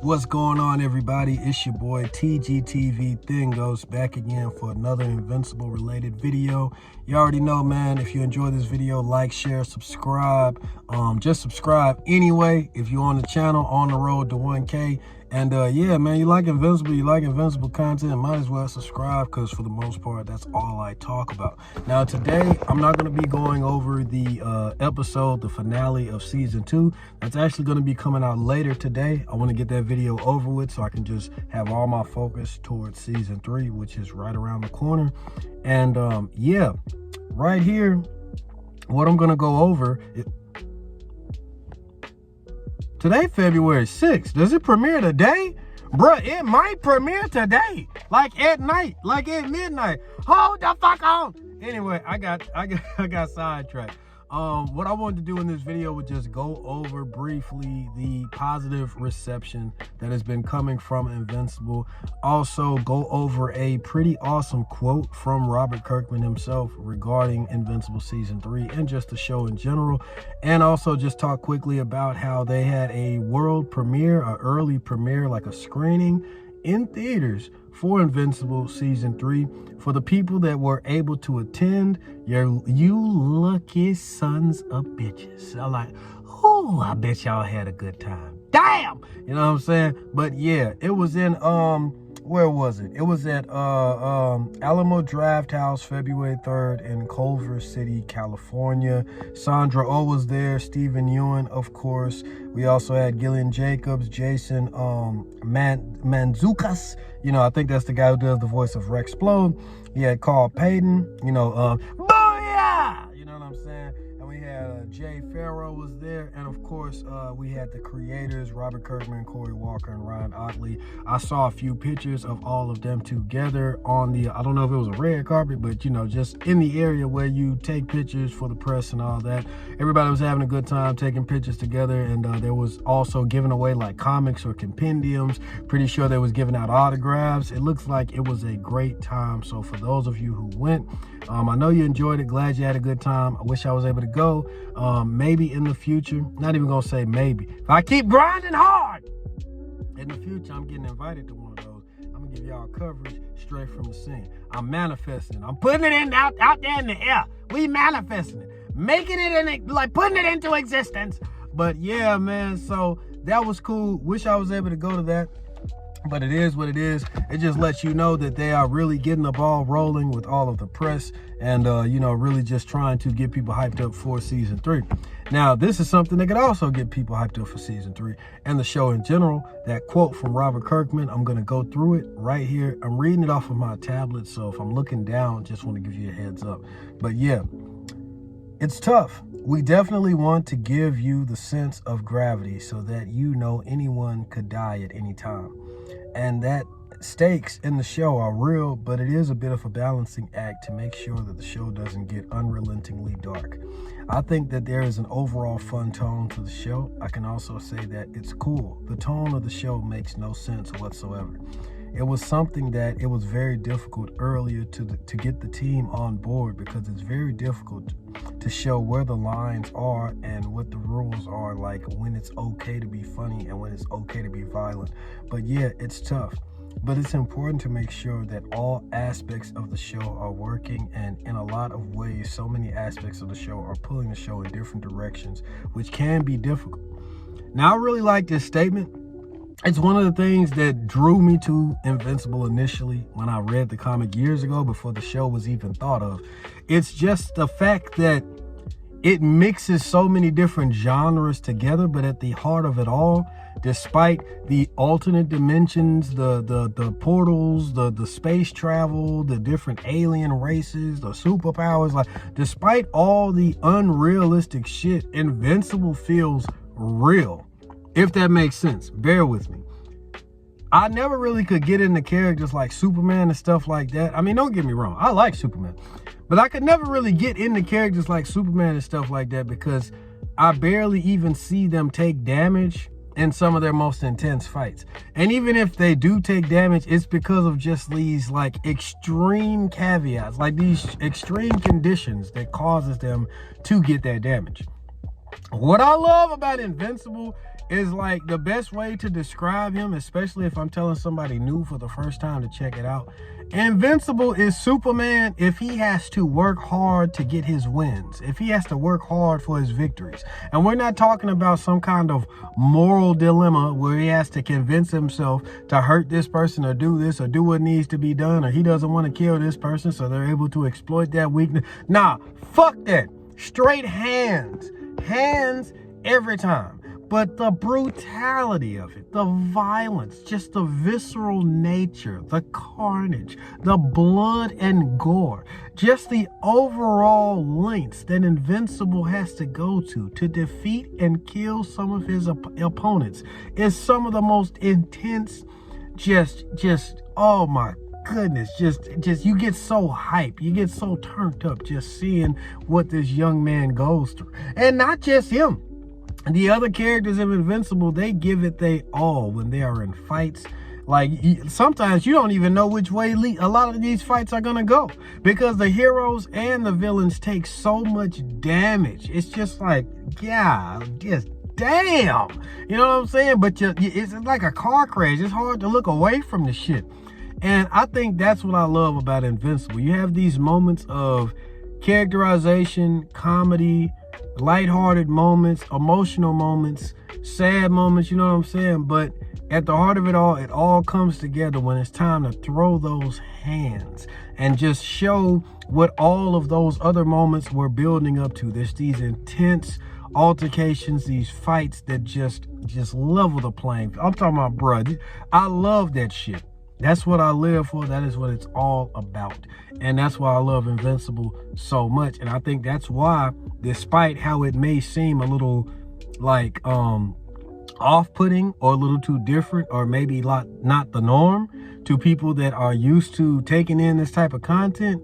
What's going on, everybody? It's your boy TGTV Thingos back again for another Invincible related video. You already know, man, if you enjoy this video, like, share, subscribe. Just subscribe anyway if you're on the channel, on the road to 1K. And yeah, man, you like Invincible content, might as well subscribe, because for the most part, that's all I talk about. Now, today, I'm not going to be going over the episode, the finale of season 2. That's actually going to be coming out later today. I want to get that video over with so I can just have all my focus towards season 3, which is right around the corner. And yeah, right here, what I'm going to go over... Today, February 6th. Does it premiere today? Bruh, it might premiere today. Like at night, like at midnight. Hold the fuck on. Anyway, I got sidetracked. What I wanted to do in this video was just go over briefly the positive reception that has been coming from Invincible. Also go over a pretty awesome quote from Robert Kirkman himself regarding Invincible season 3 and just the show in general. And also just talk quickly about how they had a world premiere, an early premiere, like a screening in theaters for Invincible season 3. For the people that were able to attend, you lucky sons of bitches. I'm like, oh, I bet y'all had a good time. Damn, you know what I'm saying? But yeah, it was in where was it? It was at Alamo Drafthouse, February 3rd in Culver City, California. Sandra Oh was there, Stephen Ewan, of course. We also had Gillian Jacobs, Jason Mantzoukas. You know, I think that's the guy who does the voice of Rex Splode. He had Carl Payton, you know, booyah! You know what I'm saying? And we had Jay Farrow was there. And of course, we had the creators, Robert Kirkman, Corey Walker, and Ryan Otley. I saw a few pictures of all of them together on the, I don't know if it was a red carpet, but, you know, just in the area where you take pictures for the press and all that. Everybody was having a good time taking pictures together. And there was also giving away like comics or compendiums. Pretty sure they was giving out autographs. It looks like it was a great time. So for those of you who went, I know you enjoyed it. Glad you had a good time. I wish I was able to go. Maybe in the future, not even gonna say maybe. If I keep grinding hard, in the future, I'm getting invited to one of those. I'm gonna give y'all coverage straight from the scene. I'm manifesting. I'm putting it out there in the air. We manifesting it, making it in, like putting it into existence. But yeah, man. So that was cool. Wish I was able to go to that. But it is what it is. It just lets you know that they are really getting the ball rolling with all of the press and, you know, really just trying to get people hyped up for season 3. Now, this is something that could also get people hyped up for season 3 and the show in general. That quote from Robert Kirkman, I'm going to go through it right here. I'm reading it off of my tablet, so if I'm looking down, just want to give you a heads up. But yeah, it's tough. We definitely want to give you the sense of gravity so that you know anyone could die at any time. And that stakes in the show are real, but it is a bit of a balancing act to make sure that the show doesn't get unrelentingly dark. I think that there is an overall fun tone to the show. I can also say that it's cool. The tone of the show makes no sense whatsoever. It was something that it was very difficult earlier to get the team on board, because it's very difficult to show where the lines are and what the rules are, like when it's okay to be funny and when it's okay to be violent. But yeah, it's tough. But it's important to make sure that all aspects of the show are working, and in a lot of ways, so many aspects of the show are pulling the show in different directions, which can be difficult. Now, I really like this statement. It's one of the things that drew me to Invincible initially when I read the comic years ago before the show was even thought of. It's just the fact that it mixes so many different genres together, but at the heart of it all, despite the alternate dimensions, the portals, the space travel, the different alien races, the superpowers, like despite all the unrealistic shit, Invincible feels real. If that makes sense, bear with me. I never really could get into characters like Superman and stuff like that. I mean, don't get me wrong, I like Superman, but I could never really get into characters like Superman and stuff like that because I barely even see them take damage in some of their most intense fights. And even if they do take damage, it's because of just these like extreme caveats, like these extreme conditions that causes them to get that damage. What I love about Invincible is like the best way to describe him, especially if I'm telling somebody new for the first time to check it out. Invincible is Superman if he has to work hard to get his wins, if he has to work hard for his victories. And we're not talking about some kind of moral dilemma where he has to convince himself to hurt this person or do this or do what needs to be done, or he doesn't want to kill this person so they're able to exploit that weakness. Nah, fuck that. Straight hands every time. But the brutality of it, the violence, just the visceral nature, the carnage, the blood and gore, just the overall lengths that Invincible has to go to defeat and kill some of his opponents is some of the most intense, just, oh my goodness, just you get so hype, you get so turned up just seeing what this young man goes through. And not just him. The other characters of Invincible, they give it they all when they are in fights. Like, sometimes you don't even know which way a lot of these fights are going to go, because the heroes and the villains take so much damage. It's just like, yeah, just damn. You know what I'm saying? But it's like a car crash. It's hard to look away from the shit. And I think that's what I love about Invincible. You have these moments of characterization, comedy, lighthearted moments, emotional moments, sad moments, you know what I'm saying? But at the heart of it all comes together when it's time to throw those hands and just show what all of those other moments were building up to. There's these intense altercations, these fights that just level the playing field. I'm talking about, bruh, I love that shit. That's what I live for. That is what it's all about. And that's why I love Invincible so much. And I think that's why, despite how it may seem a little like off-putting or a little too different, or maybe not the norm to people that are used to taking in this type of content,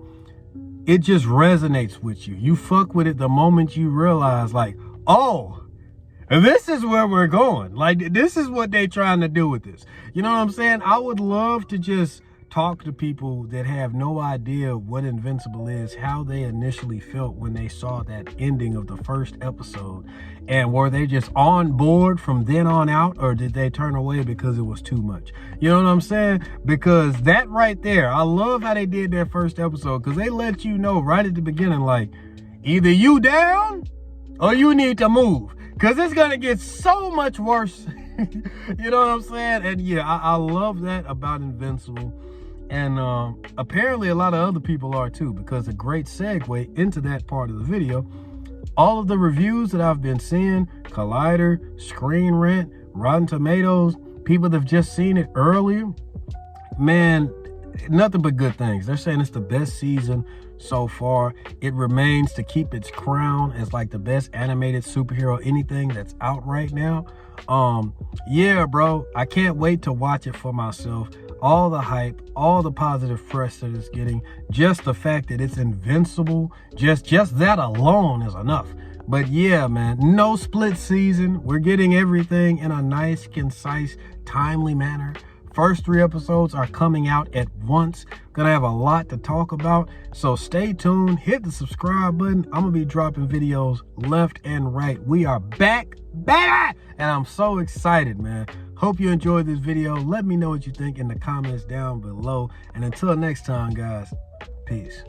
it just resonates with you. You fuck with it the moment you realize, like, oh, this is where we're going. Like, this is what they're trying to do with this. You know what I'm saying? I would love to just talk to people that have no idea what Invincible is, how they initially felt when they saw that ending of the first episode. And were they just on board from then on out, or did they turn away because it was too much? You know what I'm saying? Because that right there, I love how they did that first episode, because they let you know right at the beginning, like, either you down or you need to move, because it's going to get so much worse. You know what I'm saying? And yeah, I love that about Invincible. And apparently a lot of other people are too, because a great segue into that part of the video, all of the reviews that I've been seeing, Collider, Screen Rant, Rotten Tomatoes, people that have just seen it earlier, man, nothing but good things. They're saying it's the best season so far. It remains to keep its crown as like the best animated superhero anything that's out right now. Yeah, bro, I can't wait to watch it for myself. All the hype, all the positive press that it's getting, just the fact that it's Invincible, just that alone is enough. But yeah, man, no split season. We're getting everything in a nice, concise, timely manner. First 3 episodes are coming out at once. Gonna have a lot to talk about, so stay tuned. Hit the subscribe button. I'm gonna be dropping videos left and right. We are back, baby, and I'm so excited, man. Hope you enjoyed this video. Let me know what you think in the comments down below. And until next time, guys, peace.